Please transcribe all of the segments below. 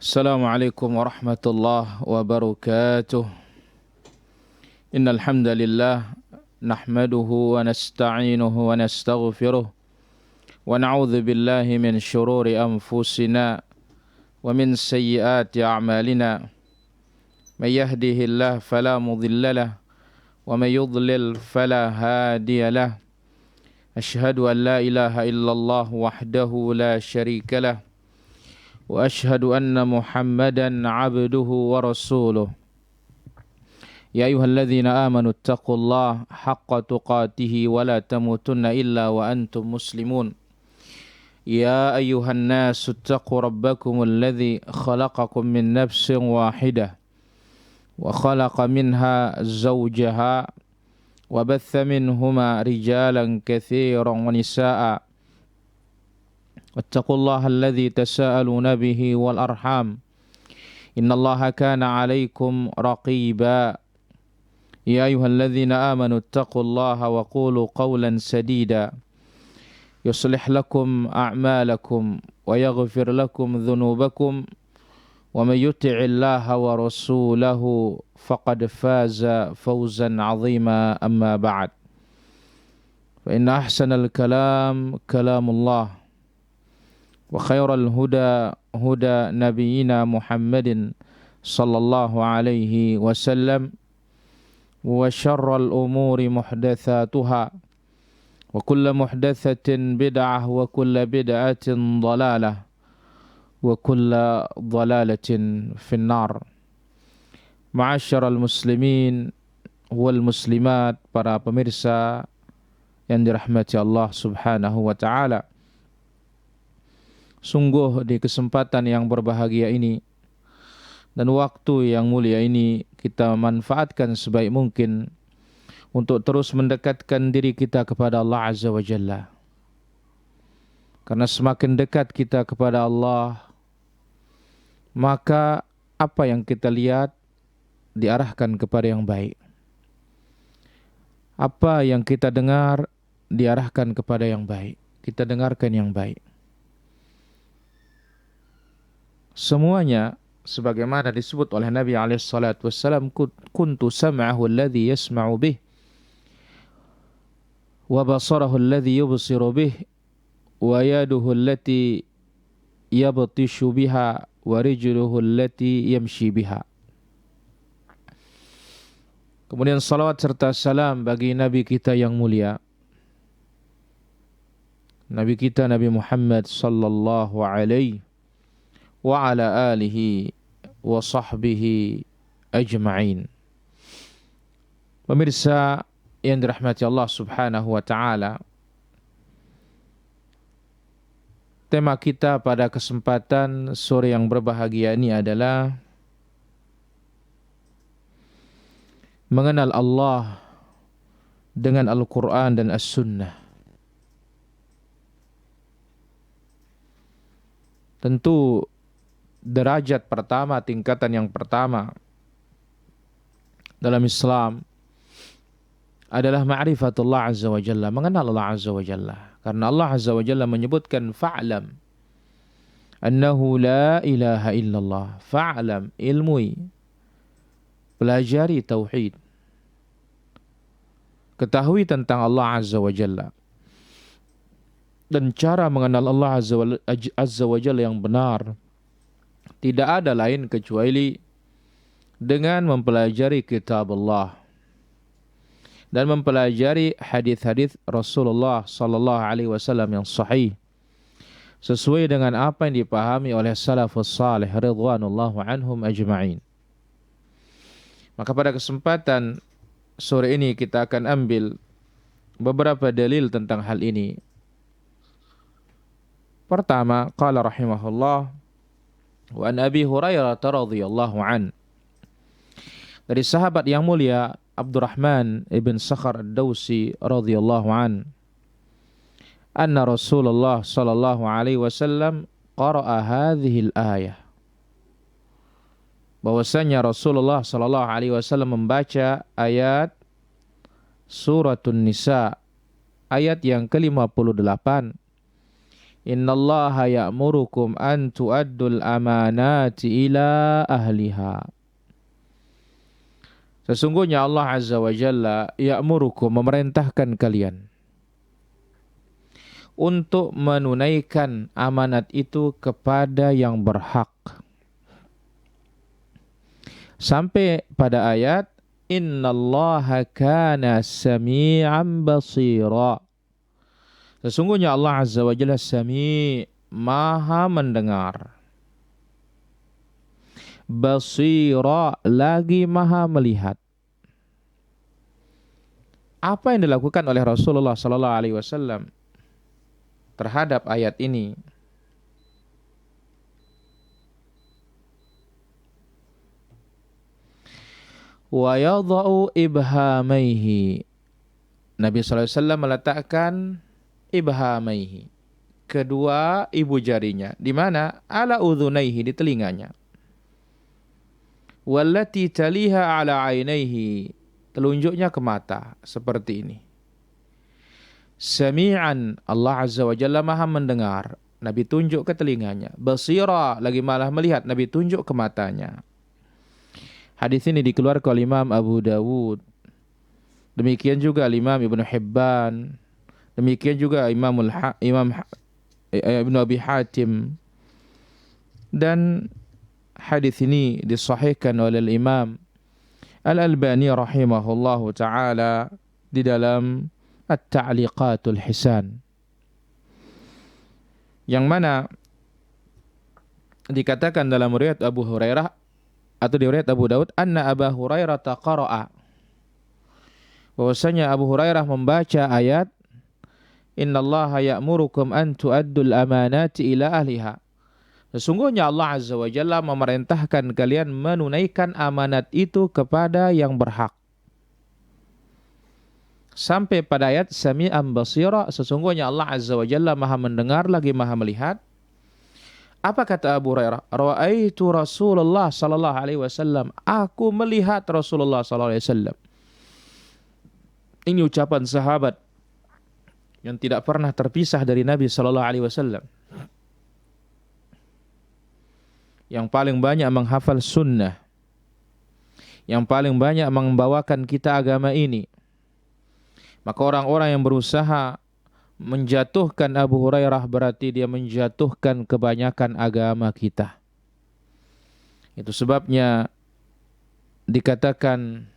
Assalamualaikum warahmatullahi wabarakatuh. Innal hamdalillah nahmaduhu wa nasta'inuhu wa nastaghfiruh wa na'udzu billahi min shururi anfusina wa min sayyiati a'malina. May yahdihillahu fala mudilla lahu wa may yudlil fala hadiya lahu. Ashhadu an la ilaha illallah wahdahu la syarika lahu wa ashhadu anna Muhammadan abduhu wa rasuluh. Ya ayyuhalladzina amanu taqullaha haqqa tuqatih wa la tamutunna illa wa antum muslimun. Ya ayyuhan nasu taqu rabbakumul ladzi khalaqakum min nafsin wahidah wa khalaqa minha zawjaha wa batha minhuma rijalan katsiran wa nisaa'a. واتقوا الله الذي تساءلون به والأرحام إن الله كان عليكم رقيبا يا أيها الذين آمنوا اتقوا الله وقولوا قولا سديدا يصلح لكم أعمالكم ويغفر لكم ذنوبكم ومن يطع الله ورسوله فقد فاز فوزا عظيما أما بعد فإن أحسن الكلام كلام الله وخير الهدى هدى نبينا محمد صلى الله عليه وسلم وشر الأمور محدثاتها وكل محدثة بدعة وكل بدعة ضلالة وكل ضلالة في النار. معاشر المسلمين والmuslimat, para pemirsa yang dirahmati Allah Subhanahu wa taala. Sungguh di kesempatan yang berbahagia ini dan waktu yang mulia ini kita manfaatkan sebaik mungkin untuk terus mendekatkan diri kita kepada Allah Azza wa Jalla. Karena semakin dekat kita kepada Allah, maka apa yang kita lihat diarahkan kepada yang baik. Apa yang kita dengar diarahkan kepada yang baik. Kita dengarkan yang baik. Semuanya sebagaimana disebut oleh Nabi SAW, kuntu sam'ahu alladhi yasma'u bih wa basarahu alladhi yubsiru bih wa yaduhu allati yabtishu biha wa rijluhu allati yamshi biha. Kemudian salawat serta salam bagi Nabi kita yang mulia, Nabi kita Nabi Muhammad sallallahu alaihi wa ala alihi wa sahbihi ajma'in. Pemirsa yang dirahmati Allah Subhanahu wa taala, tema kita pada kesempatan sore yang berbahagia ini adalah mengenal Allah dengan Al-Quran dan As-Sunnah. Tentu derajat pertama, tingkatan yang pertama dalam Islam adalah ma'rifatullah Azza wa Jalla, mengenal Allah Azza wa Jalla. Karena Allah Azza wa Jalla menyebutkan fa'lam annahu la ilaha illallah. Fa'lam, ilmui, pelajari tauhid, ketahui tentang Allah Azza wa Jalla. Dan cara mengenal Allah Azza wa Jalla yang benar tidak ada lain kecuali dengan mempelajari kitab Allah dan mempelajari hadis-hadis Rasulullah sallallahu alaihi wasallam yang sahih sesuai dengan apa yang dipahami oleh salafus salih ridwanullahu anhum ajma'in. Maka pada kesempatan sore ini kita akan ambil beberapa dalil tentang hal ini. Pertama, qala rahimahullah wa an Abi Hurairah radhiyallahu an, dari sahabat yang mulia Abdurrahman ibn Sakhar ad-Dawsi radhiyallahu an, anna Rasulullah sallallahu alaihi wasallam qara'a hadhihi al-ayah, bahwasanya Rasulullah sallallahu alaihi wasallam membaca ayat suratun Nisa, ayat yang ke-58, Innallaha ya'murukum an tu'addul amanati ila ahliha. Sesungguhnya Allah Azza wa Jalla ya'murukum, memerintahkan kalian untuk menunaikan amanat itu kepada yang berhak. Sampai pada ayat innallaha kana sami'an basira. Sesungguhnya Allah Azza wa Jalla Sami', maha mendengar. Basira, lagi maha melihat. Apa yang dilakukan oleh Rasulullah sallallahu alaihi wasallam terhadap ayat ini? Wa yadha'u ibhamaihi. Nabi sallallahu alaihi wasallam meletakkan ibhamaihi, kedua ibu jarinya, di mana? Ala udhunaihi, di telinganya. Wallati taliha ala ainaihi, telunjuknya ke mata, seperti ini. Sami'an, Allah Azza wa Jalla maha mendengar, Nabi tunjuk ke telinganya. Basira, lagi malah melihat, Nabi tunjuk ke matanya. Hadis ini dikeluarkan oleh Imam Abu Dawud, demikian juga Imam Ibnu Hibban, demikian juga Imam Ibnu Abi Hatim, dan hadis ini disahihkan oleh Imam Al-Albani rahimahullahu taala di dalam At-Ta'liqatul Hisan, yang mana dikatakan dalam riwayat Abu Hurairah atau di riwayat Abu Daud, anna Abu Hurairah qara'a, bahwasanya Abu Hurairah membaca ayat innallaha ya'murukum an tu'addul amanati ila ahliha. Sesungguhnya Allah Azza wa Jalla memerintahkan kalian menunaikan amanat itu kepada yang berhak. Sampai pada ayat Sami'an basira, sesungguhnya Allah Azza wa Jalla maha mendengar lagi maha melihat. Apa kata Abu Hurairah? Ra'aitu Rasulullah sallallahu alaihi wasallam, aku melihat Rasulullah sallallahu alaihi wasallam. Ini ucapan sahabat yang tidak pernah terpisah dari Nabi sallallahu alaihi wasallam, yang paling banyak menghafal sunnah, yang paling banyak membawakan kita agama ini. Maka orang-orang yang berusaha menjatuhkan Abu Hurairah berarti dia menjatuhkan kebanyakan agama kita. Itu sebabnya dikatakan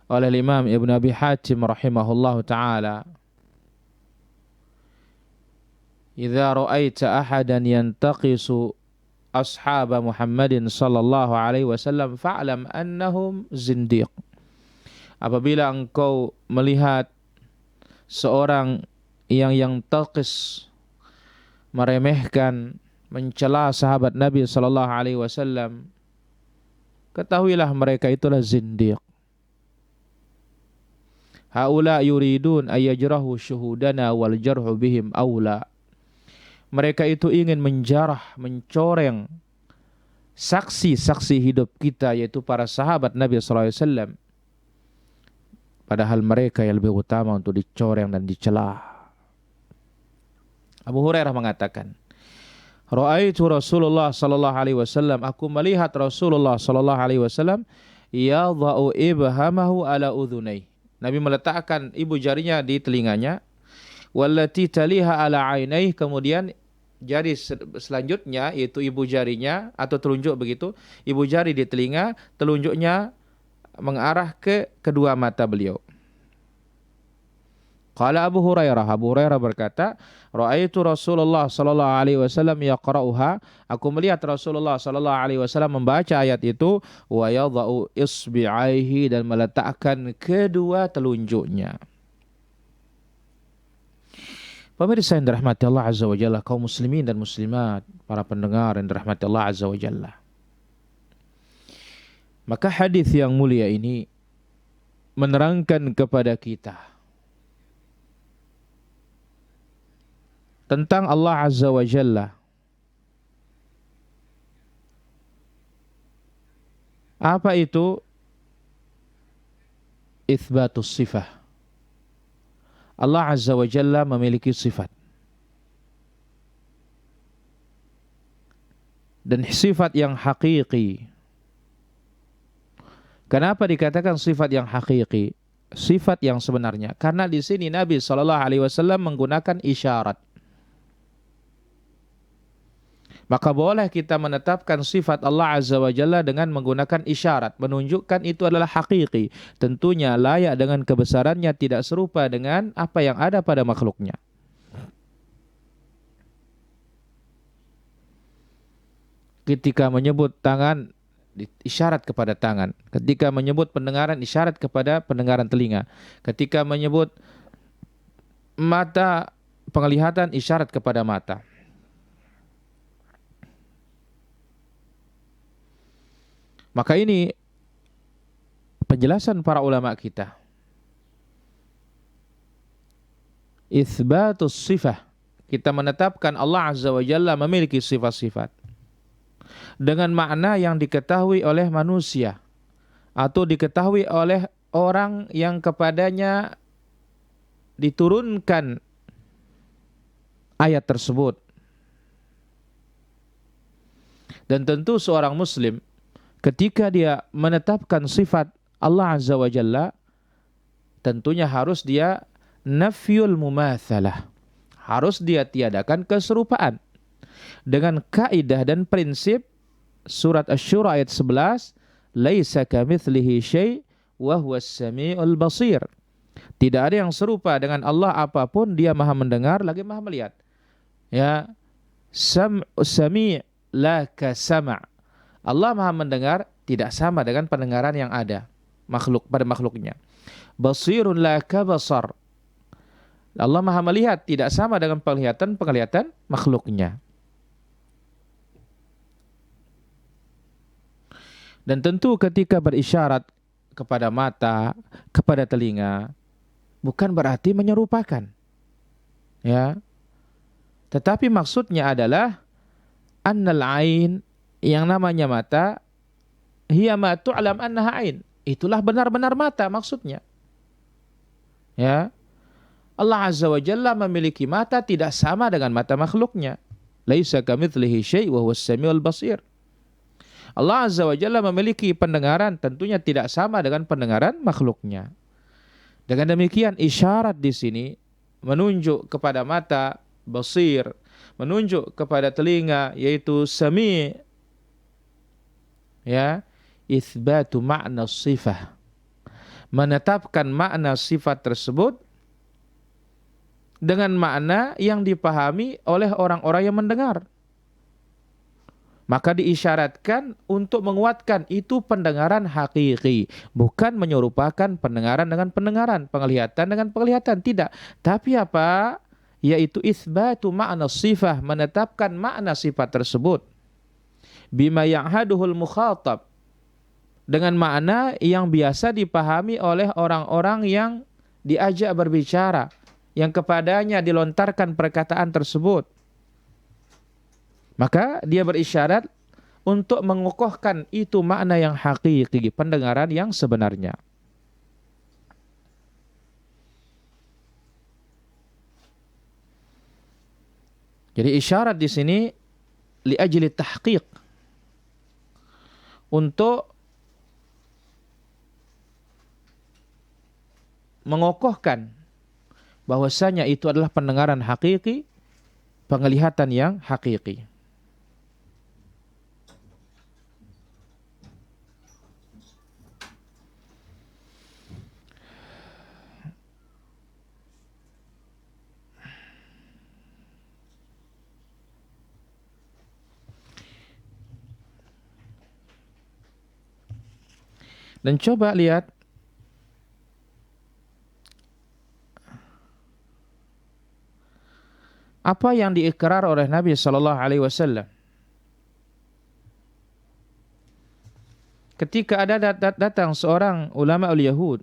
oleh Imam Ibnu Abi Hatim rahimahullahu taala, "Idza ra'aita ahadan yantaqisu ashab Muhammadin sallallahu alaihi wasallam fa'lam annahum zindiq." Apabila engkau melihat seorang yang taqis, meremehkan, mencela sahabat Nabi sallallahu alaihi wasallam, ketahuilah mereka itulah zindiq. Haula yuridun ayajrahu syuhudana wal jarhu bihim aula. Mereka itu ingin menjarah, mencoreng saksi-saksi hidup kita, yaitu para sahabat Nabi sallallahu alaihi wasallam. Padahal mereka yang lebih utama untuk dicoreng dan dicela. Abu Hurairah mengatakan, Ra'aitu Rasulullah sallallahu alaihi wasallam, aku melihat Rasulullah sallallahu alaihi wasallam yadha'u ibhamahu ala udhunai. Nabi meletakkan ibu jarinya di telinganya, wallati taliha ala ainai, kemudian jari selanjutnya yaitu ibu jarinya atau telunjuk begitu, ibu jari di telinga, telunjuknya mengarah ke kedua mata beliau. Qala Abu Hurairah berkata, Ra'aitu Rasulullah sallallahu alaihi wasallam yaqra'uha, aku melihat Rasulullah sallallahu alaihi wasallam membaca ayat itu, wa yadha'u isbi'aihi, dan meletakkan kedua telunjuknya. Pemirsa yang dirahmati Allah Azza wa Jalla, kaum muslimin dan muslimat, para pendengar yang dirahmati Allah Azza wa Jalla. Maka hadis yang mulia ini menerangkan kepada kita tentang Allah Azza wa Jalla. Apa itu? Itsbatus sifah. Allah Azza wa Jalla memiliki sifat. dan sifat yang hakiki. Kenapa dikatakan sifat yang hakiki? Sifat yang sebenarnya. Karena di sini Nabi SAW menggunakan isyarat. Maka boleh kita menetapkan sifat Allah Azza wa Jalla dengan menggunakan isyarat. Menunjukkan itu adalah hakiki. Tentunya layak dengan kebesarannya, tidak serupa dengan apa yang ada pada makhluknya. Ketika menyebut tangan, isyarat kepada tangan. Ketika menyebut pendengaran, isyarat kepada pendengaran telinga. Ketika menyebut mata, penglihatan, isyarat kepada mata. Maka ini penjelasan para ulama kita. Itsbatus sifah. Kita menetapkan Allah Azza wa Jalla memiliki sifat-sifat dengan makna yang diketahui oleh manusia atau diketahui oleh orang yang kepadanya diturunkan ayat tersebut. Dan tentu seorang muslim ketika dia menetapkan sifat Allah Azza wa Jalla, tentunya harus dia nafyul mumatsalah. Harus dia tiadakan keserupaan. Dengan kaidah dan prinsip surat Asy-Syura ayat 11, laisa kamitslihi syai' wa huwas samiul basir. Tidak ada yang serupa dengan Allah apapun, dia Maha mendengar lagi Maha melihat. Ya, sami' la kasama'. Allah Maha mendengar tidak sama dengan pendengaran yang ada makhluk pada makhluknya. Basirun la kabasar. Allah Maha melihat tidak sama dengan penglihatan makhluknya. Dan tentu ketika berisyarat kepada mata, kepada telinga, bukan berarti menyerupakan. Ya. Tetapi maksudnya adalah annal ain, yang namanya mata, hiya ma tu'lam annaha ain. Itulah benar-benar mata maksudnya. Ya. Allah Azza wa Jalla memiliki mata tidak sama dengan mata makhluknya. Laisa kamitslihi syai' wa huwas samiul basir. Allah Azza wa Jalla memiliki pendengaran tentunya tidak sama dengan pendengaran makhluknya. Dengan demikian isyarat di sini menunjuk kepada mata, basir, menunjuk kepada telinga yaitu sami'. Ya, itsbatu makna sifah. Menetapkan makna sifat tersebut dengan makna yang dipahami oleh orang-orang yang mendengar. Maka diisyaratkan untuk menguatkan itu pendengaran hakiki, bukan menyerupakan pendengaran dengan pendengaran, penglihatan dengan penglihatan, tidak. Tapi apa? Yaitu itsbatu makna sifah, menetapkan makna sifat tersebut. Bima ya'haduhul mukhatab, dengan makna yang biasa dipahami oleh orang-orang yang diajak berbicara, yang kepadanya dilontarkan perkataan tersebut. Maka dia berisyarat untuk mengukuhkan itu makna yang hakiki, pendengaran yang sebenarnya. Jadi isyarat di sini li ajli tahqiq, untuk mengukuhkan bahwasanya itu adalah pendengaran hakiki, penglihatan yang hakiki. Dan coba lihat apa yang diikrar oleh Nabi sallallahu alaihi wasallam ketika ada datang seorang ulama al-Yahud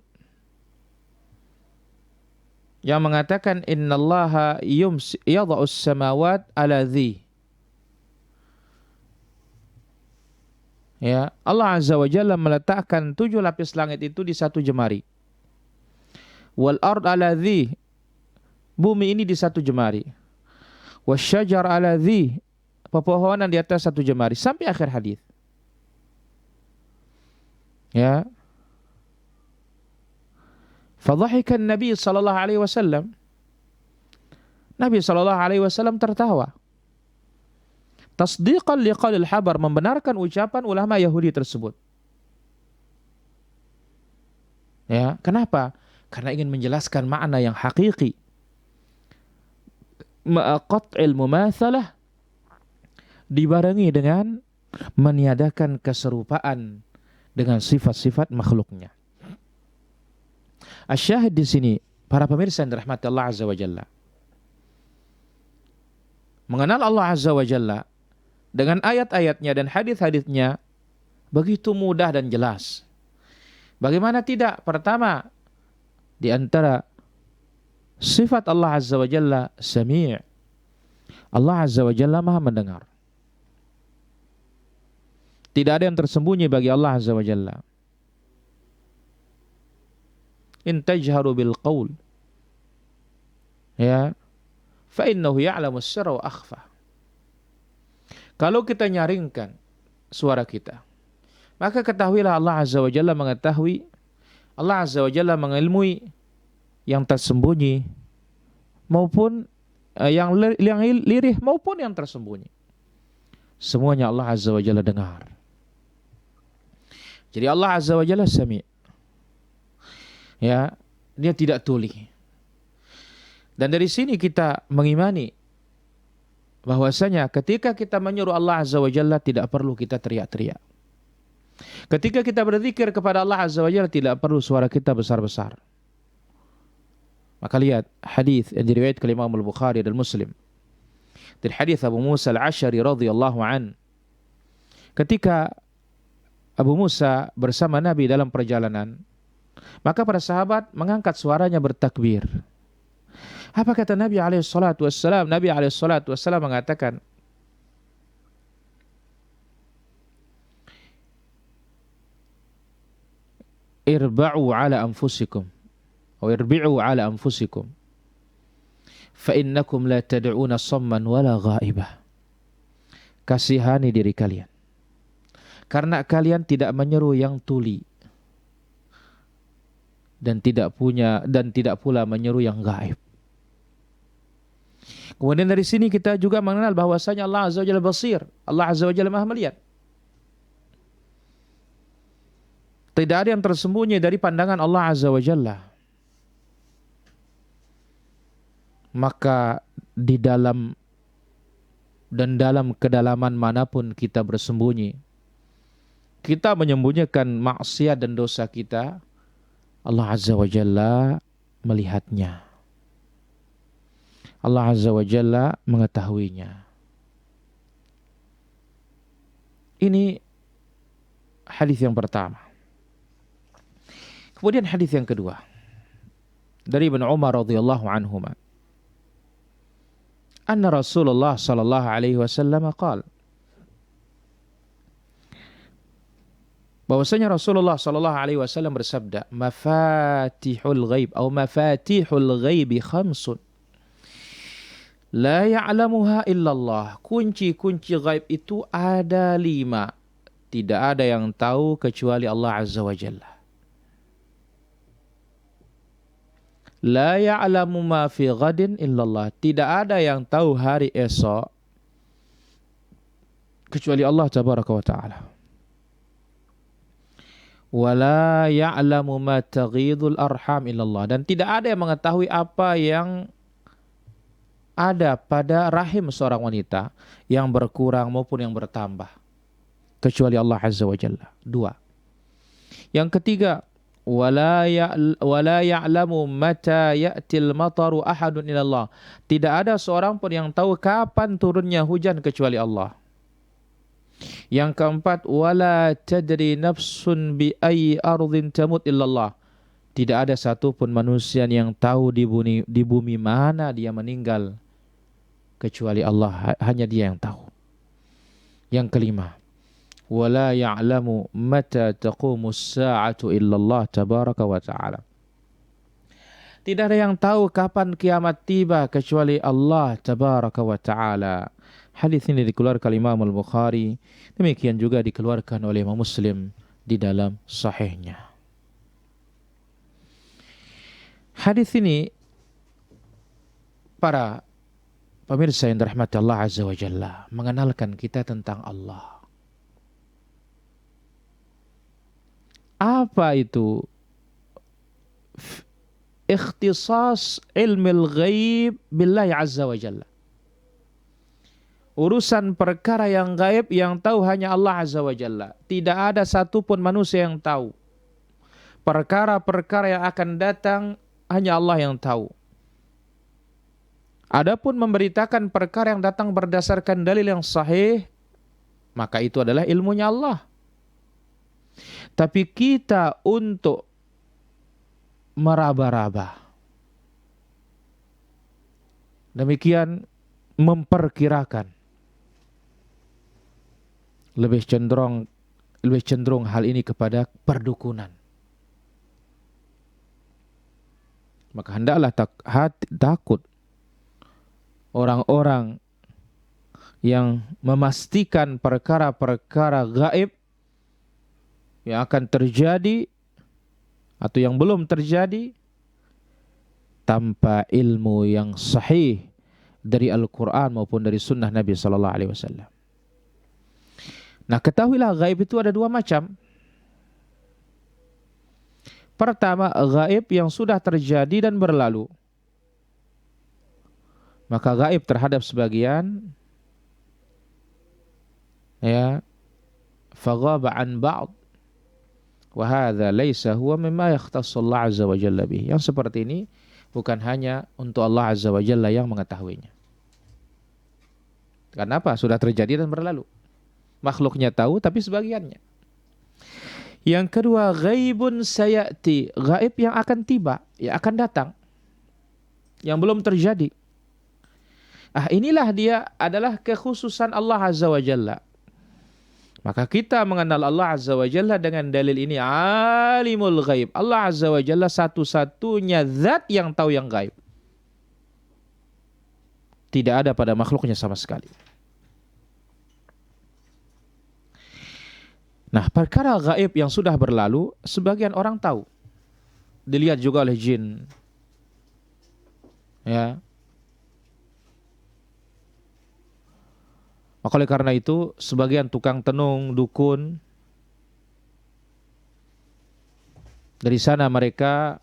yang mengatakan innallaha yadha'us samawat ala dhi. Ya, Allah Azza wa Jalla meletakkan 7 lapis langit itu di satu jemari. Wal ard ala dhi, bumi ini di satu jemari. Wasyajar ala dhi, pepohonan di atas satu jemari sampai akhir hadis. Ya. Fadhahikan Nabi sallallahu alaihi wasallam. Nabi sallallahu alaihi wasallam tertawa. Tasdiqan liqaulil habar, membenarkan ucapan ulama Yahudi tersebut. Ya, kenapa? Karena ingin menjelaskan makna yang hakiki. Qat'il mumatsalah dibarengi dengan meniadakan keserupaan dengan sifat-sifat makhluknya. Asyahid di sini, para pemirsa yang dirahmati Allah Azza wa Jalla. Mengenal Allah Azza wa Jalla dengan ayat-ayatnya dan hadis-hadisnya begitu mudah dan jelas. Bagaimana tidak? Pertama, di antara sifat Allah Azza wa Jalla Sami'. Allah Azza wa Jalla Maha mendengar. Tidak ada yang tersembunyi bagi Allah Azza wa Jalla. In tajharu bil qaul, ya, fa innahu ya'lamu as-sirra wa akhfa. Kalau kita nyaringkan suara kita, maka ketahuilah Allah Azza wa Jalla mengetahui, Allah Azza wa Jalla mengilmui yang tersembunyi maupun yang lirih maupun yang tersembunyi. Semuanya Allah Azza wa Jalla dengar. Jadi Allah Azza wa Jalla Sami'. Ya, dia tidak tuli. Dan dari sini kita mengimani bahwasanya ketika kita menyuruh Allah Azza wa Jalla tidak perlu kita teriak-teriak. Ketika kita berzikir kepada Allah Azza wa Jalla tidak perlu suara kita besar-besar. Maka lihat hadis yang diriwayatkan oleh Imam Al-Bukhari dan Muslim. Dari hadis Abu Musa Al-Asy'ari radhiyallahu an. Ketika Abu Musa bersama Nabi dalam perjalanan, maka para sahabat mengangkat suaranya bertakbir. Apa kata Nabi alaihi salatu wassalam? Nabi alaihi salatu wassalam mengatakan, irba'u ala anfusikum atau irbi'u ala anfusikum fa innakum la tad'una samman wala ghaibah. Kasihani diri kalian karena kalian tidak menyeru yang tuli dan tidak pula menyeru yang gaib. Kemudian dari sini kita juga mengenal bahwasanya Allah Azza wa Jalla basir. Allah Azza wa Jalla Maha melihat. Tidak ada yang tersembunyi dari pandangan Allah Azza wa Jalla. Maka di dalam kedalaman manapun kita bersembunyi, kita menyembunyikan maksiat dan dosa kita, Allah Azza wa Jalla melihatnya. Allah Azza wa Jalla mengetahuinya. Ini hadis yang pertama. Kemudian hadis yang kedua dari Ibnu Umar radhiyallahu anhuma. Anna Rasulullah sallallahu alaihi wasallam qala, bahwasanya Rasulullah sallallahu alaihi wasallam bersabda, mafatihul ghaib atau mafatihul ghaibi khamsun la ya'lamuha illallah. Kunci-kunci gaib itu ada 5. Tidak ada yang tahu kecuali Allah Azza wa Jalla. La ya'lamu ma fi ghadin illallah. Tidak ada yang tahu hari esok kecuali Allah Tabaraka wa Ta'ala. Wa la ya'lamu ma taghidul arham illallah. Dan tidak ada yang mengetahui apa yang ada pada rahim seorang wanita yang berkurang maupun yang bertambah kecuali Allah Azza wa Jalla. 2. Yang ketiga, wala ya'lamu mata ya'til mataru ahadun illallah. Tidak ada seorang pun yang tahu kapan turunnya hujan kecuali Allah. Yang keempat, wala tadri nafsun bi ayyi ardhin tamut illallah. Tidak ada satupun manusia yang tahu di bumi mana dia meninggal kecuali Allah, hanya Dia yang tahu. Yang kelima, wala ya'lamu mata taqumus sa'atu illallah tabaraka wa ta'ala. Tidak ada yang tahu kapan kiamat tiba kecuali Allah tabaraka wa ta'ala. Hadis ini dikeluarkan Imam Al-Bukhari, demikian juga dikeluarkan oleh Imam Muslim di dalam sahihnya. Hadis ini, para pemirsa yang dirahmati Allah Azza wa Jalla, mengenalkan kita tentang Allah. Apa itu ikhtisas ilmil ghaib billahi Azza wa Jalla? Urusan perkara yang gaib yang tahu hanya Allah Azza wa Jalla. Tidak ada satupun manusia yang tahu. Perkara-perkara yang akan datang hanya Allah yang tahu. Adapun memberitakan perkara yang datang berdasarkan dalil yang sahih, maka itu adalah ilmunya Allah. Tapi kita untuk meraba-raba, demikian memperkirakan, lebih cenderung hal ini kepada perdukunan. Maka hendaklah takut orang-orang yang memastikan perkara-perkara gaib yang akan terjadi atau yang belum terjadi tanpa ilmu yang sahih dari Al-Quran maupun dari sunnah Nabi Sallallahu Alaihi Wasallam. Nah, ketahuilah gaib itu ada dua macam. Pertama, gaib yang sudah terjadi dan berlalu. Maka gaib terhadap sebagian, ya, faghaba an ba'd, wa hadza laisa huwa mimma yakhtassu Allah Azza wa Jalla bih. Yang seperti ini bukan hanya untuk Allah Azza wa Jalla yang mengetahuinya. Kenapa? Sudah terjadi dan berlalu. Makhluknya tahu, tapi sebagiannya. Yang kedua, ghaibun sayati, gaib yang akan tiba, yang akan datang, yang belum terjadi. Inilah dia adalah kekhususan Allah Azza wa Jalla. Maka kita mengenal Allah Azza wa Jalla dengan dalil ini, alimul ghaib. Allah Azza wa Jalla satu-satunya zat yang tahu yang gaib. Tidak ada pada makhluknya sama sekali. Nah, perkara gaib yang sudah berlalu, sebagian orang tahu. Dilihat juga oleh jin. Ya. Maka oleh karena itu, sebagian tukang tenung, dukun, dari sana mereka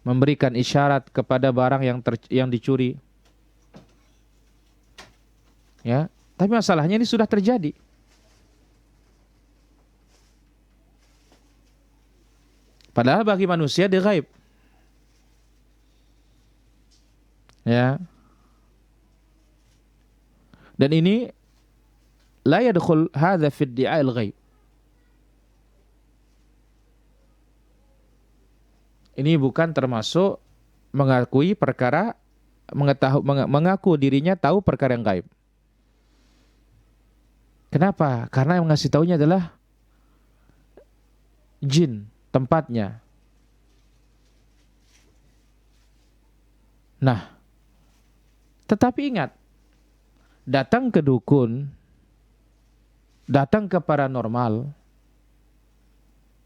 memberikan isyarat kepada barang yang dicuri. Ya, tapi masalahnya ini sudah terjadi. Padahal bagi manusia dia gaib. Ya. Dan ini la yadkhul hadza fi iddi'a'il ghaib. Ini bukan termasuk mengakui perkara, mengaku dirinya tahu perkara yang gaib. Kenapa? Karena yang ngasih taunya adalah jin, tempatnya. Nah, tetapi ingat, datang ke dukun, datang ke paranormal,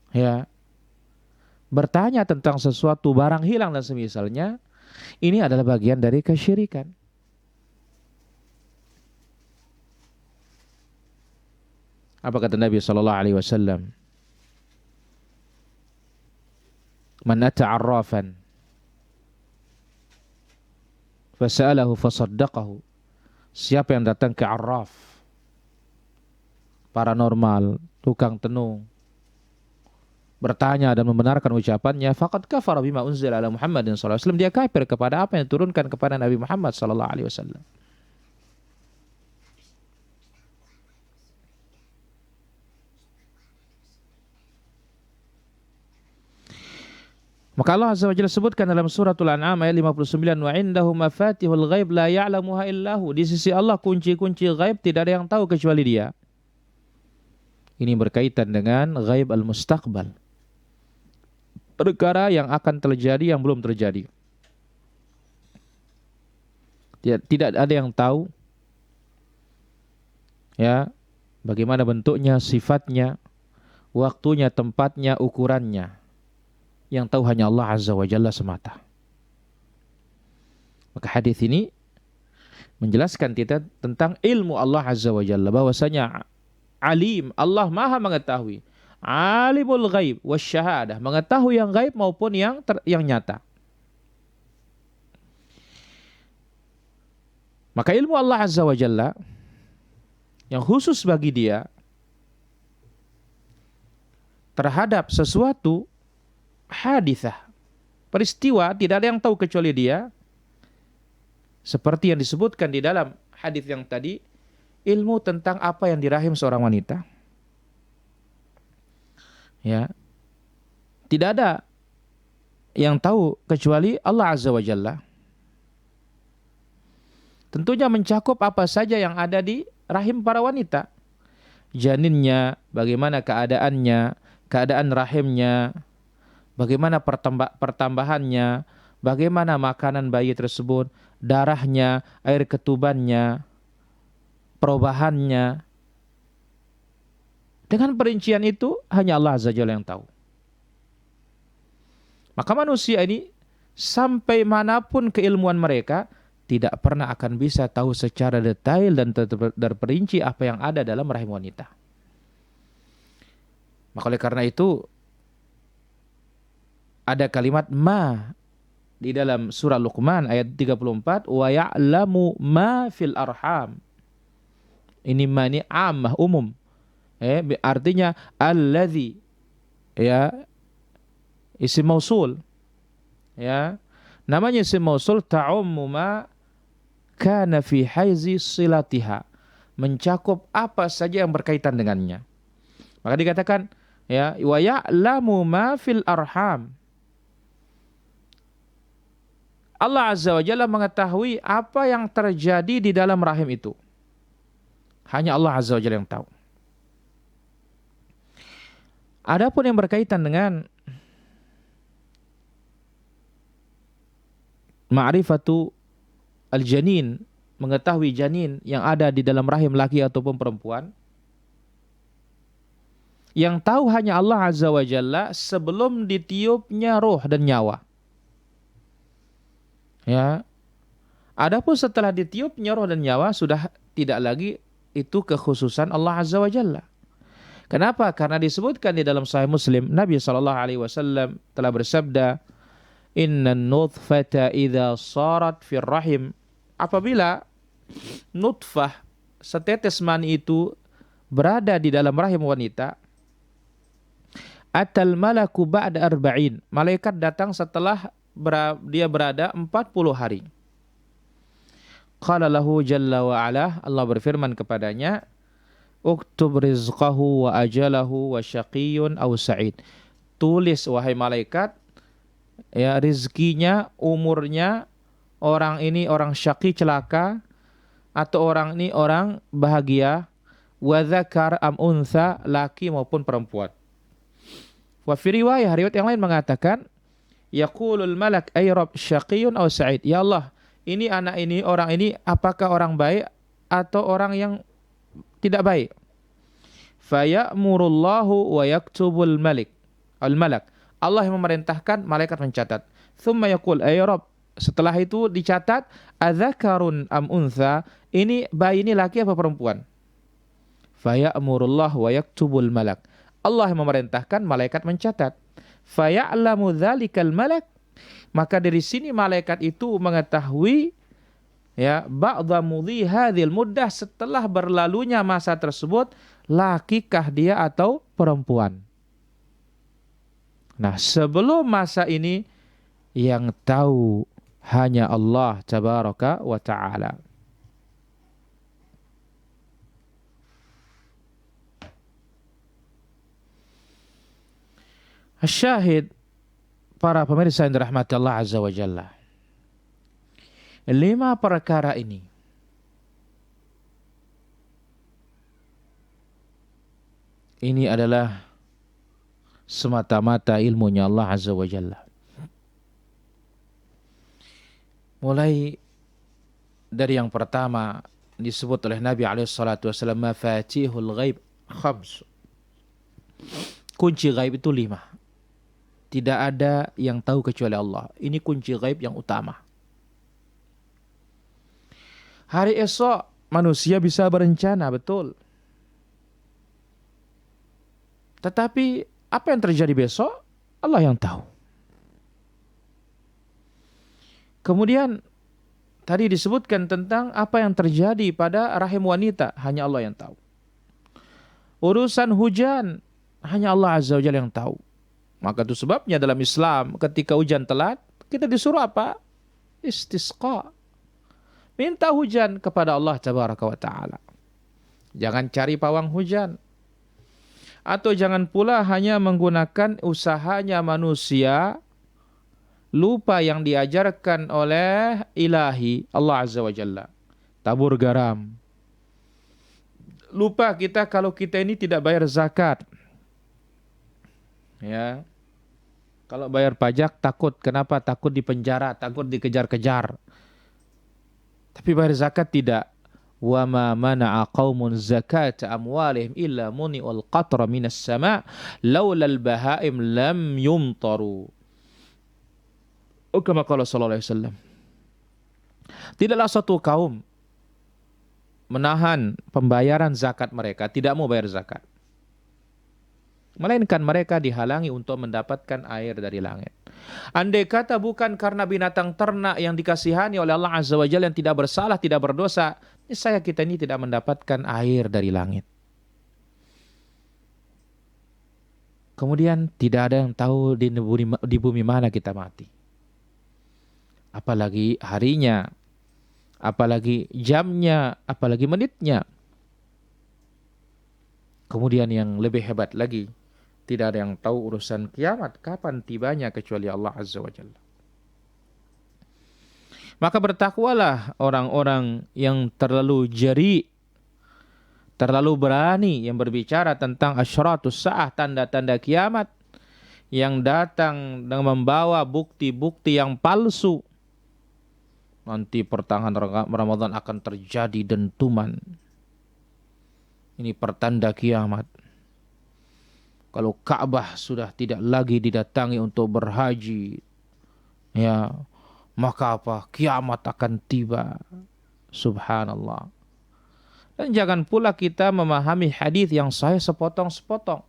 ya, bertanya tentang sesuatu barang hilang dan semisalnya, ini adalah bagian dari kesyirikan. Apa kata Nabi sallallahu alaihi wasallam? Man ata 'arrafan fasa'alahu fasaddaqahu. Siapa yang datang ke arraf, paranormal, tukang tenung, bertanya dan membenarkan ucapannya, faqad kafara bima unzila ala Muhammadin sallallahu alaihi wasallam, dia kafir kepada apa yang diturunkan kepada Nabi Muhammad sallallahu alaihi wasallam. Maka Allah Azza wa Jalla sebutkan dalam suratul An'am ayat 59, wa indahu mafatihul ghaib la ya'lamuha illahu. Di sisi Allah kunci-kunci ghaib tidak ada yang tahu kecuali Dia. Ini berkaitan dengan ghaib al-mustaqbal. Perkara yang akan terjadi yang belum terjadi. Tidak ada yang tahu ya bagaimana bentuknya, sifatnya, waktunya, tempatnya, ukurannya. Yang tahu hanya Allah Azza wa Jalla semata. Maka hadis ini menjelaskan kita tentang ilmu Allah Azza wa Jalla, bahwasanya alim, Allah Maha mengetahui. Alimul ghaib wasyahadah, mengetahui yang gaib maupun yang nyata. Maka ilmu Allah Azza wa Jalla yang khusus bagi dia terhadap sesuatu hadithah, peristiwa, tidak ada yang tahu kecuali dia. Seperti yang disebutkan di dalam hadis yang tadi, ilmu tentang apa yang di rahim seorang wanita. Ya, tidak ada yang tahu kecuali Allah Azza wa Jalla. Tentunya mencakup apa saja yang ada di rahim para wanita. Janinnya, bagaimana keadaannya, keadaan rahimnya, bagaimana pertambahannya, bagaimana makanan bayi tersebut, darahnya, air ketubannya, perubahannya. Dengan perincian itu hanya Allah Azza wa Jalla yang tahu. Maka manusia ini sampai manapun keilmuan mereka tidak pernah akan bisa tahu secara detail dan terperinci apa yang ada dalam rahim wanita. Maka oleh karena itu ada kalimat ma di dalam surah Luqman ayat 34, wa ya'lamu ma fil arham. Ini ma ini ammah, umum. Artinya alladzi, ya, isim mausul. Ya. Namanya isim mausul ta'ummu ma kana fi haizi silatiha, mencakup apa saja yang berkaitan dengannya. Maka dikatakan ya wa ya'lamu ma fil arham. Allah Azza wa Jalla mengetahui apa yang terjadi di dalam rahim itu. Hanya Allah Azza wa Jalla yang tahu. Adapun yang berkaitan dengan ma'rifatu al-janin, mengetahui janin yang ada di dalam rahim laki ataupun perempuan, yang tahu hanya Allah Azza wa Jalla sebelum ditiupnya roh dan nyawa. Ya. Adapun setelah ditiupnya roh dan nyawa sudah tidak lagi itu kekhususan Allah Azza wa Jalla. Kenapa? Karena disebutkan di dalam Sahih Muslim, Nabi SAW telah bersabda, Inna nutfata idha sarat fir rahim. Apabila nutfah, setetes mani itu berada di dalam rahim wanita, atal malaku ba'da arba'in. Malaikat datang setelah dia berada 40 hari. Qala lahu jalla wa ala, Allah berfirman kepadanya, uktub rizqahu wa ajalahu wa syaqiyun aw sa'id. Tulis wahai malaikat, ya, rizkinya, umurnya, orang ini orang syaqi celaka atau orang ini orang bahagia, wa dzakar am untha, laki maupun perempuan. Wa fi riwayah yang lain mengatakan, yaqulul malak ay rabb syaqiyun aw sa'id. Ya Allah, ini anak ini, orang ini apakah orang baik atau orang yang tidak baik? Faya'murullahu wa yaktubul malak. Allah yang memerintahkan, malaikat mencatat. Thumma yaqul ay rabb, setelah itu dicatat, adzakarun am untha, ini bayi ini laki apa perempuan? Faya'murullahu wa yaktubul malak. Allah yang memerintahkan, malaikat mencatat. Faya'lamu dzalikal malak, maka dari sini malaikat itu mengetahui, ya, ba'dha mudhi hadhil muddah, setelah berlalunya masa tersebut, lakikah dia atau perempuan. Nah, sebelum masa ini yang tahu hanya Allah tabaraka wa ta'ala. Syahid, para pemirsa yang dirahmati Allah Azza wa Jalla, 5 perkara ini adalah semata-mata ilmunya Allah Azza wa Jalla. Mulai Dari yang pertama disebut oleh Nabi SAW, mafatihul ghaib khams. Kunci ghaib itu 5. Tidak ada yang tahu kecuali Allah. Ini kunci ghaib yang utama. Hari esok manusia bisa berencana, betul. Tetapi apa yang terjadi besok, Allah yang tahu. Kemudian tadi disebutkan tentang apa yang terjadi pada rahim wanita, hanya Allah yang tahu. Urusan hujan, hanya Allah Azza wa Jalla yang tahu. Maka itu sebabnya dalam Islam ketika hujan telat, kita disuruh apa? Istisqa. Minta hujan kepada Allah Tabaraka wa Ta'ala. Jangan cari pawang hujan. Atau jangan pula hanya menggunakan usahanya manusia, lupa yang diajarkan oleh ilahi Allah Azza wa Jalla. Tabur garam. Lupa kita kalau kita ini tidak bayar zakat. Ya. Kalau bayar pajak takut. Kenapa? Takut dipenjara, takut dikejar-kejar. Tapi bayar zakat tidak. Wa ma mana'a qaumun zakata amwalihim illa muni'ul qatra minas sama' laula al-bahaim lam yumtaru. Kama qala sallallahu alaihi wasallam. Tidaklah satu kaum menahan pembayaran zakat mereka, tidak mau bayar zakat. Melainkan mereka dihalangi untuk mendapatkan air dari langit. Andai kata bukan karena binatang ternak yang dikasihani oleh Allah Azza wa Jalla yang tidak bersalah, tidak berdosa, niscaya kita ini tidak mendapatkan air dari langit. Kemudian tidak ada yang tahu di bumi mana kita mati. Apalagi harinya, apalagi jamnya, apalagi menitnya. Kemudian yang lebih hebat lagi, tidak ada yang tahu urusan kiamat, kapan tibanya kecuali Allah Azza wa Jalla. Maka bertakwalah orang-orang yang terlalu jari, terlalu berani, yang berbicara tentang asyratus sa'ah, tanda-tanda kiamat, yang datang dengan membawa bukti-bukti yang palsu. Nanti pertengahan Ramadan akan terjadi dentuman. Ini pertanda kiamat. Kalau Ka'bah sudah tidak lagi didatangi untuk berhaji, ya, maka apa? Kiamat akan tiba. Subhanallah. Dan jangan pula kita memahami hadis yang sahih sepotong-sepotong.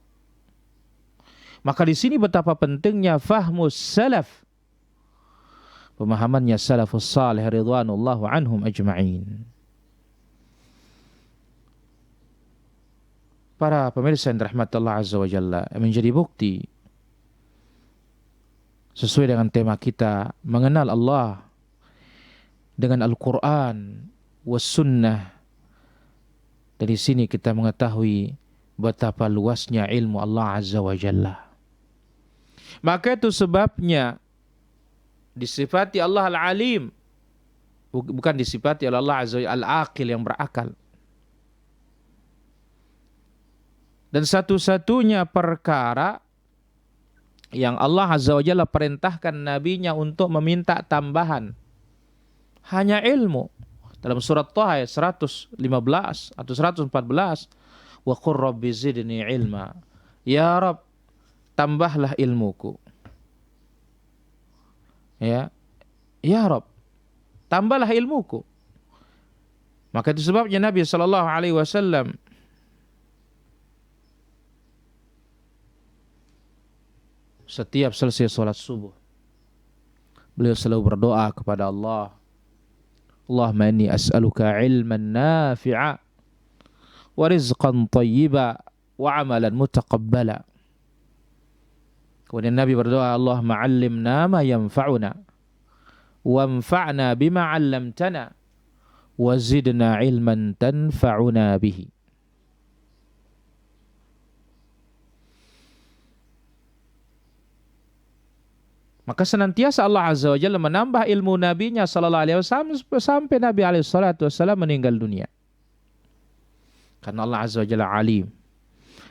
Maka di sini betapa pentingnya fahmus salaf. Pemahamannya salafus salih ridwanullahu anhum ajma'in. Para pemirsa yang dirahmati Allah Azza wa Jalla, menjadi bukti sesuai dengan tema kita, mengenal Allah dengan Al-Quran was sunnah. Dari sini kita mengetahui betapa luasnya ilmu Allah Azza wa Jalla. Maka itu sebabnya disifati Allah Al-Alim, bukan disifati oleh Allah Azza wa Jalla Al-Aqil, yang berakal. Dan satu-satunya perkara yang Allah Azza wa Jalla perintahkan nabinya untuk meminta tambahan hanya ilmu. Dalam surat Taha ayat 115 atau 114, wa qur rabbi zidni ilma. Ya Rabb, tambahlah ilmuku. Ya. Ya Rabb, tambahlah ilmuku. Maka itu sebabnya Nabi sallallahu alaihi wasallam setiap selesai sholat subuh, beliau selalu berdoa kepada Allah, Allahumma inni as'aluka ilman nafi'a wa rizqan tayyiba wa amalan mutaqabbala. Kemudian Nabi berdoa, Allahumma 'allimna ma yanfa'una wanfa'na bima 'allamtana wa zidna ilman tanfa'una bihi. Maka senantiasa Allah Azza wa Jalla menambah ilmu nabinya sallallahu alaihi wasallam sampai Nabi alaihi salatu wasallam meninggal dunia. Karena Allah Azza wa Jalla alim.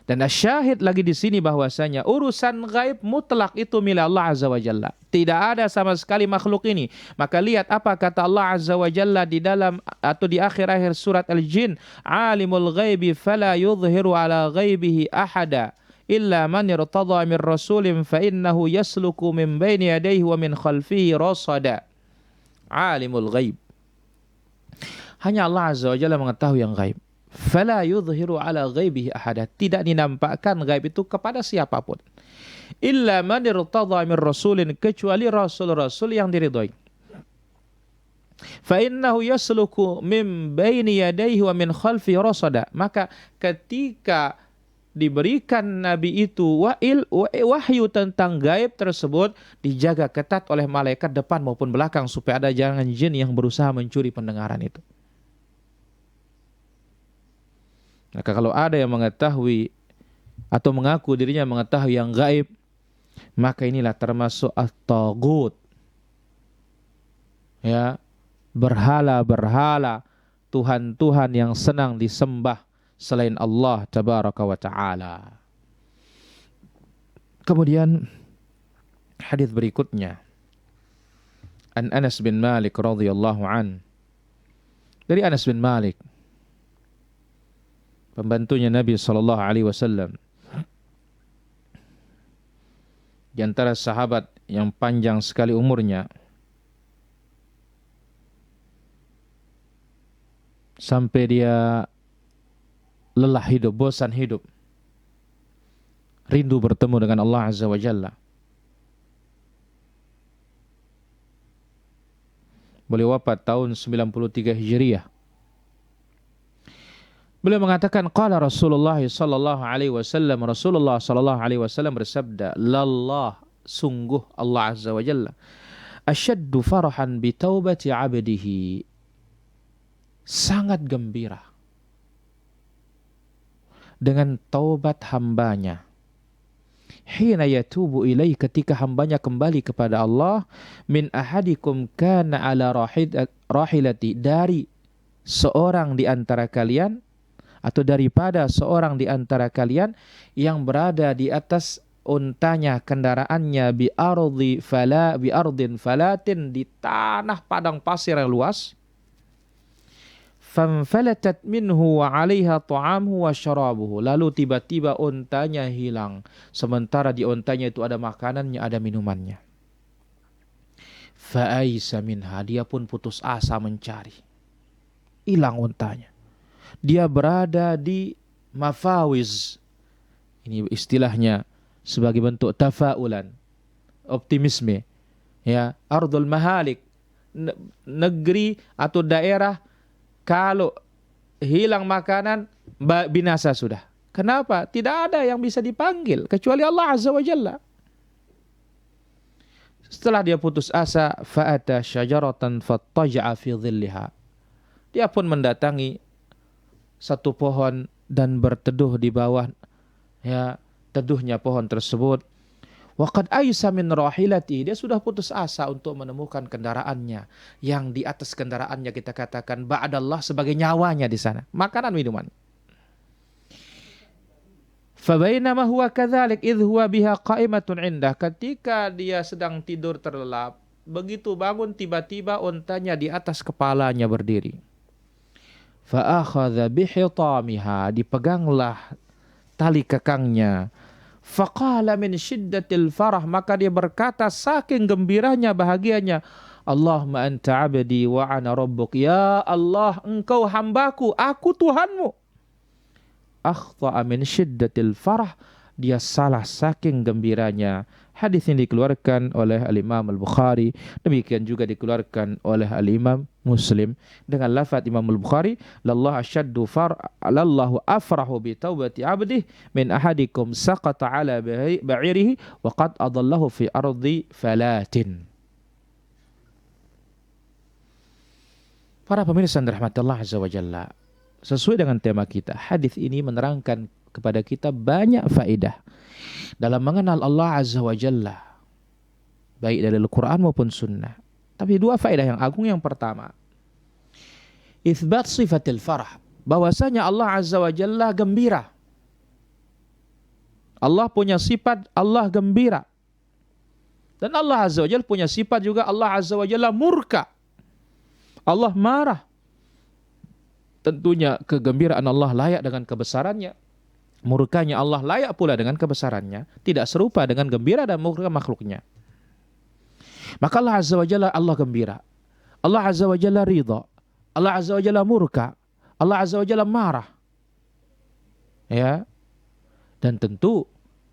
Dan syahid lagi di sini bahwasanya urusan gaib mutlak itu milik Allah Azza wa Jalla. Tidak ada sama sekali makhluk ini. Maka lihat apa kata Allah Azza wa Jalla di dalam atau di akhir-akhir surat Al-Jin, "Alimul ghaibi fala yudhiru ala ghaibihi ahada illa man irtada min rasulin fa innahu yasluku min baini yadayhi wa min khalfihi rasada." Alimul ghaib. Hanya Allah Azza wa Jalla mengetahui yang gaib. Fala yudhiru ala ghaibihi ahada, tidak dinampakkan gaib itu kepada siapapun. Illa man irtada min rasulin, kecuali rasul-rasul yang diridhoi. Fa innahu yasluku min baini yadayhi wa min khalfi rasada. Maka ketika diberikan nabi itu wahyu tentang gaib tersebut, dijaga ketat oleh malaikat depan maupun belakang supaya ada jangan jin yang berusaha mencuri pendengaran itu. Maka kalau ada yang mengetahui atau mengaku dirinya mengetahui yang gaib, maka inilah termasuk at-taghut. Ya, berhala-berhala, tuhan-tuhan yang senang disembah selain Allah tabaraka wa taala. Kemudian hadis berikutnya, an Anas bin Malik radhiyallahu an. Dari Anas bin Malik, pembantunya Nabi sallallahu alaihi wasallam, di antara sahabat yang panjang sekali umurnya, sampai dia lelah hidup, bosan hidup, rindu bertemu dengan Allah Azza wa Jalla. Beliau wafat tahun 93 Hijriah. Beliau mengatakan, qala Rasulullah sallallahu alaihi wasallam, Rasulullah sallallahu alaihi wasallam bersabda, lallah, sungguh Allah Azza wa Jalla, asyaddu farahan bi taubati 'abdihi, sangat gembira dengan taubat hambanya. Hina yatubu ilaih, ketika hambanya kembali kepada Allah, min ahadikum kana ala rahilati, dari seorang di antara kalian atau daripada seorang di antara kalian yang berada di atas untanya, kendaraannya, bi ardin falatin, di tanah padang pasir yang luas, famfalatat minhu wa 'alaiha ta'amuhu wa syarabuhu, lalu tiba-tiba untanya hilang, sementara di untanya itu ada makanannya, ada minumannya. Fa'aisa minha, dia pun putus asa mencari, hilang untanya. Dia berada di mafawiz, ini istilahnya sebagai bentuk tafaulan, optimisme, ya, ardul mahalik, negeri atau daerah kalau hilang makanan binasa sudah. Kenapa? Tidak ada yang bisa dipanggil kecuali Allah Azza wa Jalla. Setelah dia putus asa, fa'ata syajaratan fattaja'a fi dhilliha, dia pun mendatangi satu pohon dan berteduh di bawah, ya, teduhnya pohon tersebut. Waqad aisa min rahilati, dia sudah putus asa untuk menemukan kendaraannya, yang di atas kendaraannya kita katakan ba'dallah, sebagai nyawanya di sana, makanan minuman. Fabainama huwa kadzalik idh huwa biha qa'imatun indah, ketika dia sedang tidur terlelap, begitu bangun tiba-tiba untanya di atas kepalanya berdiri. Fa akhadha bihitamiha, dipeganglah tali kekangnya. Faqala min syiddatil farah, maka dia berkata saking gembiranya, bahagianya, Allahumma anta abdi wa ana rabbuk, ya Allah, engkau hambaku, aku Tuhanmu. Akhta'a min syiddatil farah, dia salah saking gembiranya. Hadis ini dikeluarkan oleh Al-Imam Al-Bukhari, demikian juga dikeluarkan oleh Al-Imam Muslim dengan lafaz Imam Al-Bukhari, lallahu afrahu bi taubati 'abdihi min ahadikum saqata 'ala ba'irihi wa qad adallahu fi ardi falatin. Para pemirsa yang dirahmati Allah Azza wa Jalla, sesuai dengan tema kita, hadis ini menerangkan kepada kita banyak faedah dalam mengenal Allah Azza wa Jalla, baik dari Al-Quran maupun Sunnah. Tapi dua faedah yang agung. Yang pertama, itsbat sifatil farah, bahwasanya Allah Azza wa Jalla gembira. Allah punya sifat Allah gembira. Dan Allah Azza wa Jalla punya sifat juga Allah Azza wa Jalla murka. Allah marah. Tentunya kegembiraan Allah layak dengan kebesarannya. Murkanya Allah layak pula dengan kebesarannya. Tidak serupa dengan gembira dan murka makhluknya. Maka Allah Azza wa Jalla Allah gembira. Allah Azza wa Jalla ridha. Allah Azza wa Jalla murka. Allah Azza wa Jalla marah. Ya. Dan tentu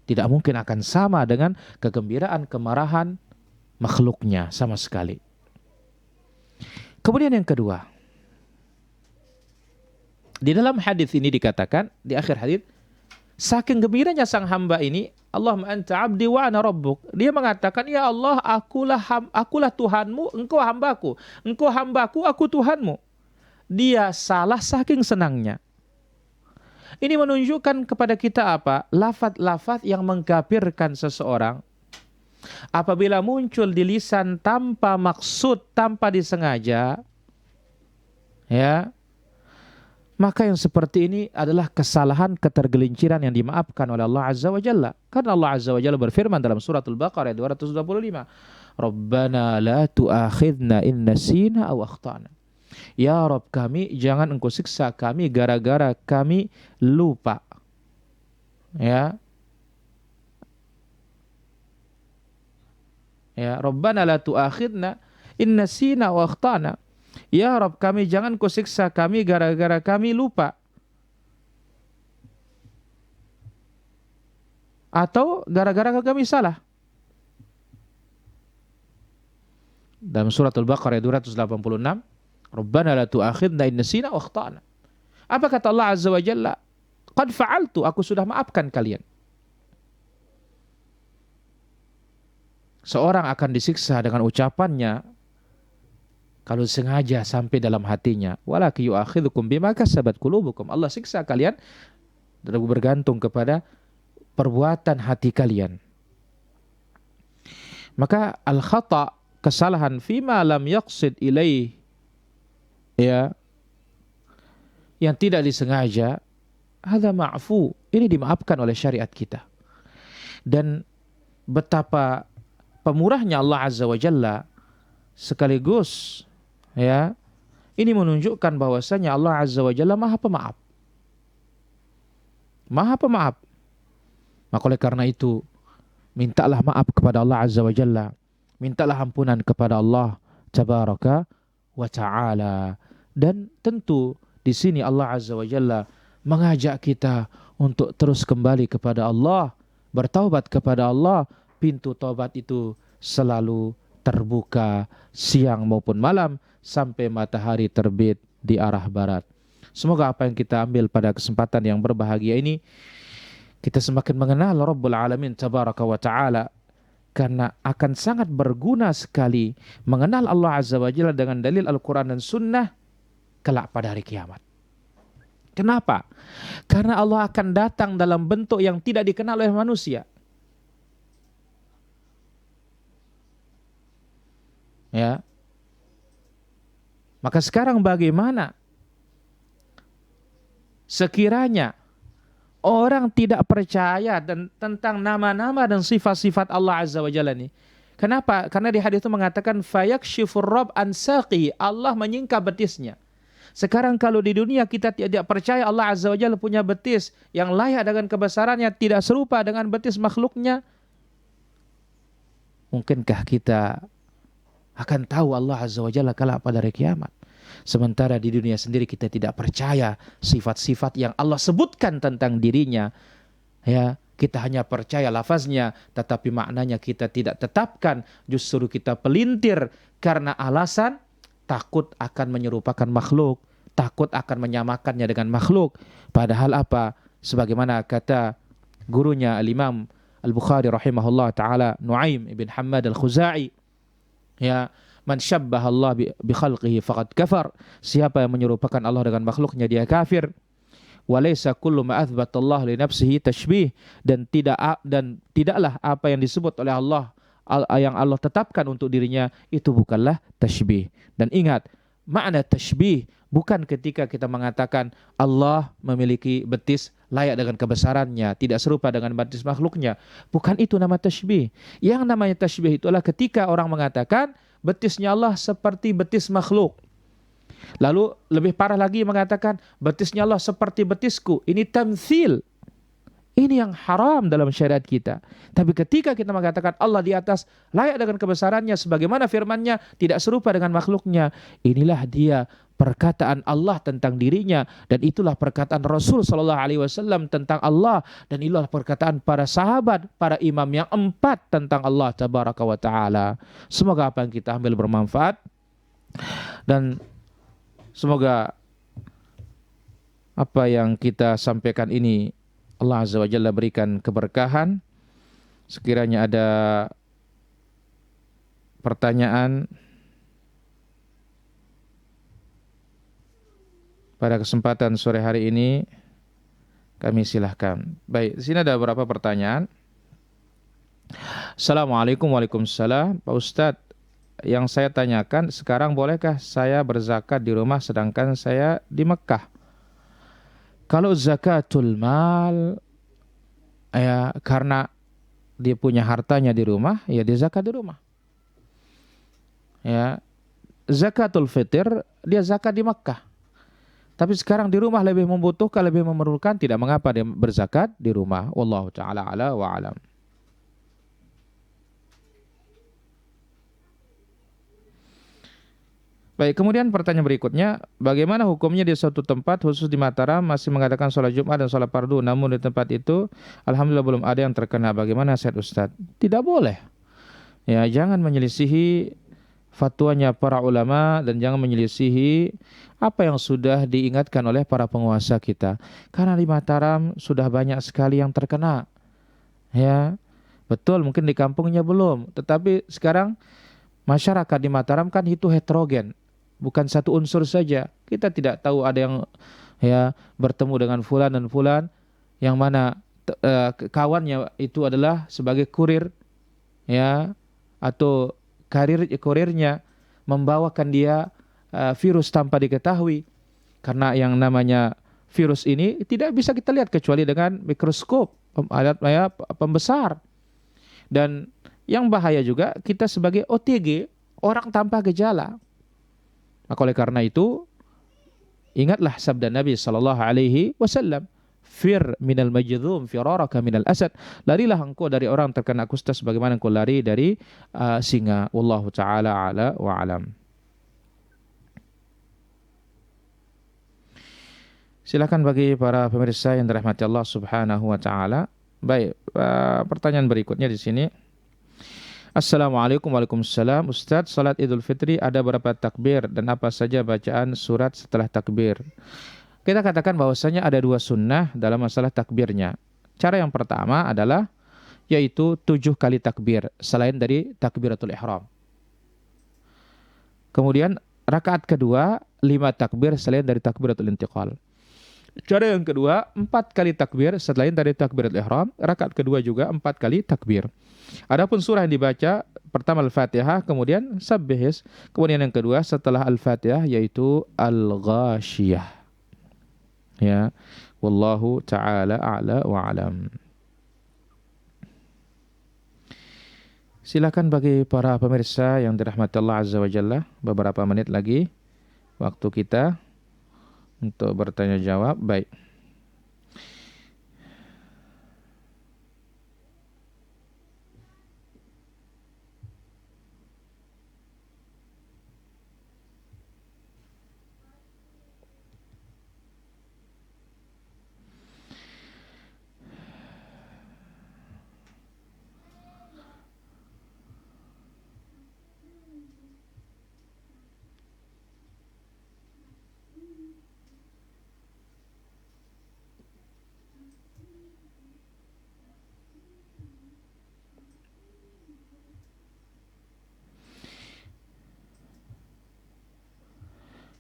tidak mungkin akan sama dengan kegembiraan, kemarahan makhluknya sama sekali. Kemudian yang kedua, di dalam hadis ini dikatakan, di akhir hadis, saking gembiranya sang hamba ini, Allahumma anta abdi wa ana rabbuk. Dia mengatakan, ya Allah, akulah Tuhanmu, engkau hambaku. Engkau hambaku, aku Tuhanmu. Dia salah saking senangnya. Ini menunjukkan kepada kita apa? Lafaz-lafaz yang mengkafirkan seseorang apabila muncul di lisan tanpa maksud, tanpa disengaja, ya, maka yang seperti ini adalah kesalahan, ketergelinciran yang dimaafkan oleh Allah Azza wa Jalla. Karena Allah Azza wa Jalla berfirman dalam surat Al-Baqarah 225, Rabbana la tu'akhidna in nasina aw akhtana. Ya Rabb kami, jangan engkau siksa kami gara-gara kami lupa. Ya. Ya, Rabbana la tu'akhidna in nasina wa akhtana. Ya Rabb kami, jangan kau siksa kami gara-gara kami lupa. Atau gara-gara kami salah. Dalam surat Al-Baqarah 286, Rabbana la tu'akhidna in nasina wa akhtana. Apa kata Allah Azza wa Jalla? Qad fa'altu, aku sudah maafkan kalian. Seorang akan disiksa dengan ucapannya kalau sengaja sampai dalam hatinya. Walakin yu'akhidhukum bima kasabat qulubukum. Allah siksa kalian bergantung kepada perbuatan hati kalian. Maka al-khata', kesalahan fima lam yaqsid ilaih, ya, yang tidak disengaja, hadza ma'fu, ini dimaafkan oleh syariat kita. Dan betapa pemurahnya Allah Azza wa Jalla, sekaligus, ya, ini menunjukkan bahwasanya Allah Azza wa Jalla Maha Pemaaf. Maha Pemaaf. Maka oleh karena itu, mintalah maaf kepada Allah Azza wa Jalla. Mintalah ampunan kepada Allah Tabaraka wa Ta'ala. Dan tentu di sini Allah Azza wa Jalla mengajak kita untuk terus kembali kepada Allah, bertaubat kepada Allah. Pintu taubat itu selalu terbuka siang maupun malam sampai matahari terbit di arah barat. Semoga apa yang kita ambil pada kesempatan yang berbahagia ini, kita semakin mengenal Rabbul Alamin Tabaraka wa Ta'ala, karena akan sangat berguna sekali mengenal Allah Azza wa Jalla dengan dalil Al-Quran dan Sunnah kelak pada hari kiamat. Kenapa? Karena Allah akan datang dalam bentuk yang tidak dikenal oleh manusia. Ya. Maka sekarang bagaimana sekiranya orang tidak percaya dan tentang nama-nama dan sifat-sifat Allah Azza wa Jalla ini? Kenapa? Karena di hadis itu mengatakan fayakshifur rabb an saqi, Allah menyingkap betisnya. Sekarang kalau di dunia kita tidak percaya Allah Azza wa Jalla punya betis yang layak dengan kebesarannya, tidak serupa dengan betis makhluknya, mungkinkah kita akan tahu Allah Azza wa Jalla kelak pada hari kiamat? Sementara di dunia sendiri kita tidak percaya sifat-sifat yang Allah sebutkan tentang dirinya. Ya, kita hanya percaya lafaznya, tetapi maknanya kita tidak tetapkan. Justru kita pelintir karena alasan takut akan menyerupakan makhluk, takut akan menyamakannya dengan makhluk. Padahal apa? Sebagaimana kata gurunya Al-Imam Al-Bukhari rahimahullah ta'ala, Nuaim ibn Hammad Al-Khuzai, ya, man syabbaha Allah bi khalqihi faqad kafar. Siapa yang menyerupakan Allah dengan makhluknya, dia kafir. Walaysa kullu ma athbata Allah li nafsihi tashbih, dan tidaklah apa yang disebut oleh Allah, yang Allah tetapkan untuk dirinya, itu bukanlah tashbih. Dan ingat, makna tashbih Bukan ketika kita mengatakan Allah memiliki betis layak dengan kebesarannya, tidak serupa dengan betis makhluknya. Bukan itu nama tashbih. Yang namanya tashbih itulah ketika orang mengatakan betisnya Allah seperti betis makhluk. Lalu lebih parah lagi mengatakan betisnya Allah seperti betisku. Ini tamthil. Ini yang haram dalam syariat kita. Tapi ketika kita mengatakan Allah di atas layak dengan kebesarannya sebagaimana firman-Nya tidak serupa dengan makhluknya, inilah dia perkataan Allah tentang dirinya dan itulah perkataan Rasul sallallahu alaihi wasallam tentang Allah dan itulah perkataan para sahabat, para imam yang 4 tentang Allah tabaraka wa taala. Semoga apa yang kita ambil bermanfaat dan semoga apa yang kita sampaikan ini Allah Azza wa Jalla berikan keberkahan. Sekiranya ada pertanyaan pada kesempatan sore hari ini, kami silahkan. Baik, di sini ada beberapa pertanyaan. Assalamualaikum Waalaikumsalam. Pak Ustadz, yang saya tanyakan sekarang bolehkah saya berzakat di rumah sedangkan saya di Mekah? Kalau zakatul mal ya karena dia punya hartanya di rumah, ya dia zakat di rumah. Ya, zakatul fitr dia zakat di Mekah. Tapi sekarang di rumah lebih membutuhkan, lebih memerlukan, tidak mengapa dia berzakat di rumah. Wallahu taala ala wa alam. Baik, kemudian pertanyaan berikutnya, bagaimana hukumnya di suatu tempat khusus di Mataram masih mengadakan sholat Jumat dan sholat fardu, namun di tempat itu alhamdulillah belum ada yang terkena. Bagaimana nasihat Ustaz? Tidak boleh. Ya, jangan menyelisihi fatwanya para ulama dan jangan menyelisihi apa yang sudah diingatkan oleh para penguasa kita. Karena di Mataram sudah banyak sekali yang terkena. Ya, betul mungkin di kampungnya belum, tetapi sekarang masyarakat di Mataram kan itu heterogen. Bukan satu unsur saja. Kita tidak tahu ada yang ya bertemu dengan fulan dan fulan yang mana kawannya itu adalah sebagai kurir ya atau kurirnya membawakan dia virus tanpa diketahui. Karena yang namanya virus ini tidak bisa kita lihat kecuali dengan mikroskop alat pembesar. Dan yang bahaya juga kita sebagai OTG, orang tanpa gejala. Maka oleh karena itu, ingatlah sabda Nabi sallallahu alaihi wasallam, "Fir minal majdhum firaraka minal asad." Larilah engkau dari orang terkena kusta sebagaimana engkau lari dari singa. Wallahu taala ala wa alam. Silakan bagi para pemirsa yang dirahmati Allah Subhanahu wa taala. Baik, pertanyaan berikutnya di sini. Assalamualaikum Waalaikumsalam. Ustadz, salat Idul Fitri ada berapa takbir dan apa saja bacaan surat setelah takbir? Kita katakan bahwasanya ada 2 sunnah dalam masalah takbirnya. Cara yang pertama adalah yaitu 7 kali takbir selain dari takbiratul ihram. Kemudian rakaat kedua 5 takbir selain dari takbiratul intiqal. Cara yang kedua 4 kali takbir selain dari takbiratul ihram. Rakaat kedua juga 4 kali takbir. Adapun surah yang dibaca pertama Al-Fatihah, kemudian Sabbihis, kemudian yang kedua setelah Al-Fatihah yaitu Al-Ghashiyah. Ya, wallahu taala a'la wa alam. Silakan bagi para pemirsa yang dirahmati Allah Azza wa Jalla, beberapa menit lagi waktu kita untuk bertanya jawab. Baik.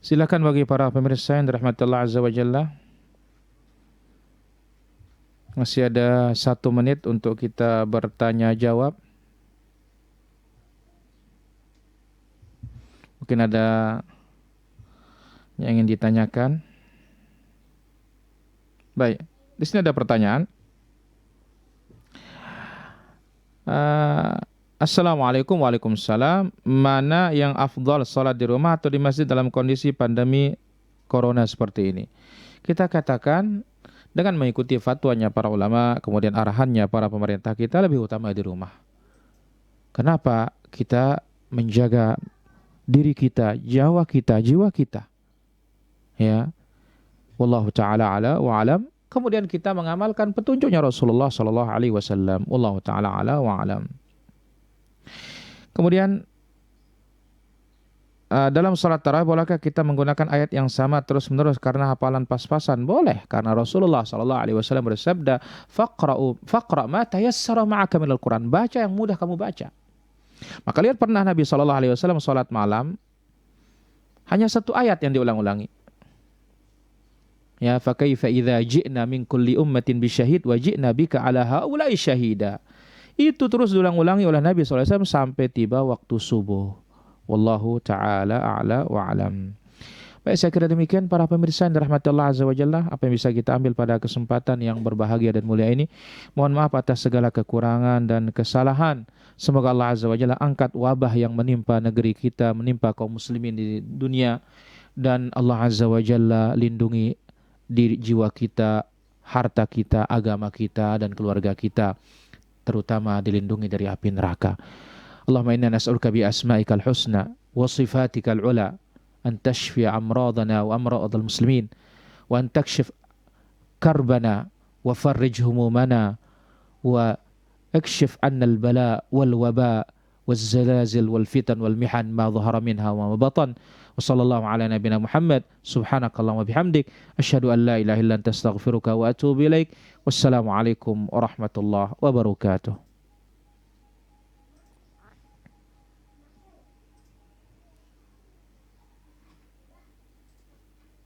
Silakan bagi para pemirsa yang dirahmati Allah Azza wa Jalla. Masih ada 1 menit untuk kita bertanya jawab. Mungkin ada yang ingin ditanyakan? Baik, di sini ada pertanyaan. Assalamualaikum, waalaikumsalam. Mana yang afdal, salat di rumah atau di masjid dalam kondisi pandemi corona seperti ini? Kita katakan dengan mengikuti fatwanya para ulama, kemudian arahannya para pemerintah, kita lebih utama di rumah. Kenapa? Kita menjaga diri kita, jiwa kita. Ya, wallahu taala ala wa alam. Kemudian kita mengamalkan petunjuknya Rasulullah sallallahu alaihi wasallam. Wallahu taala ala wa alam. Kemudian dalam salat tarawih bolehkah kita menggunakan ayat yang sama terus-menerus karena hafalan pas-pasan? Boleh, karena Rasulullah sallallahu alaihi wasallam bersabda, "Faqra ma tayassara ma'aka minal Qur'an." Baca yang mudah kamu baca. Maka lihat pernah Nabi sallallahu alaihi wasallam salat malam hanya satu ayat yang diulang-ulangi. Ya, fa kaifa idza ji'na min kulli ummatin bisyahid wa ji'na bika ala haula'i syahida. Itu terus diulang-ulangi oleh Nabi SAW sampai tiba waktu subuh. Wallahu ta'ala a'la wa alam. Baik, saya kira demikian para pemirsa yang dirahmati Allah Azza wa Jalla, apa yang bisa kita ambil pada kesempatan yang berbahagia dan mulia ini. Mohon maaf atas segala kekurangan dan kesalahan. Semoga Allah Azza wa Jalla angkat wabah yang menimpa negeri kita, menimpa kaum muslimin di dunia, dan Allah Azza wa Jalla lindungi diri jiwa kita, harta kita, agama kita, dan keluarga kita, terutama dilindungi dari api neraka. Allahumma inna nas'aluka bi asma'ikal husna wa sifatikal ula an tashfi amradana wa amradal muslimin wa an takshif karbana wa farrij humumana wa akshif anna al-bala wal waba والزلازل والفتن والمحن ما ظهر منها وما بطن وصلى الله على نبينا محمد سبحانك اللهم وبحمدك أشهد أن لا إله إلا أنت أستغفرك وأتوب إليك والسلام عليكم ورحمة الله وبركاته.